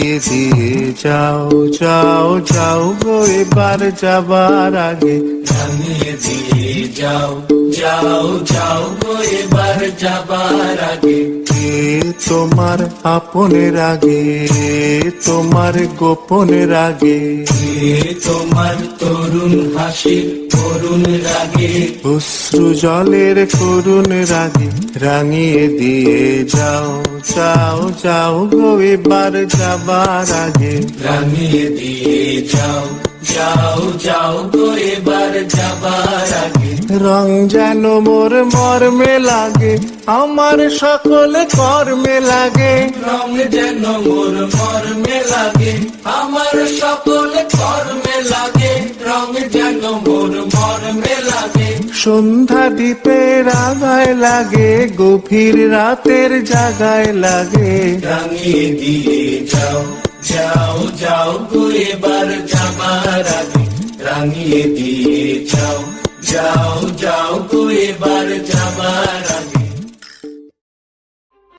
রাঙিয়ে দিয়ে যাও যাও যাও গো এবার যাবার আগে, রাঙিয়ে দিয়ে যাও যাও যাও গো এবার যাবার আগে। কে তোমার আপনের আগে, তোমার গোপনের আগে, কে তোমার তরুণ হাসির করুণ রাগে, অশ্রু জলের করুণ রাগে, রাঙিয়ে দিয়ে যাও যাও যাও গো এবার যাবার আগে, রাঙিয়ে দিয়ে যাও যাও যাও গো এবার যাবার আগে। রং যেন মোর মর্মে লাগে, আমার সকল কর্মে লাগে, রং যেন মোর মর্মে লাগে, আমার সকল কর্মে লাগে, রং যেন মোর মর্মে লাগে। সন্ধ্যা দ্বীপের আগায় লাগে, গভীর রাতের জাগায় লাগে, রাঙিয়ে দিয়ে যাও যাও যাও গো এবার যাবার আগে, রাঙিয়ে দিয়ে যাও যাও যাও গো এবার যাবার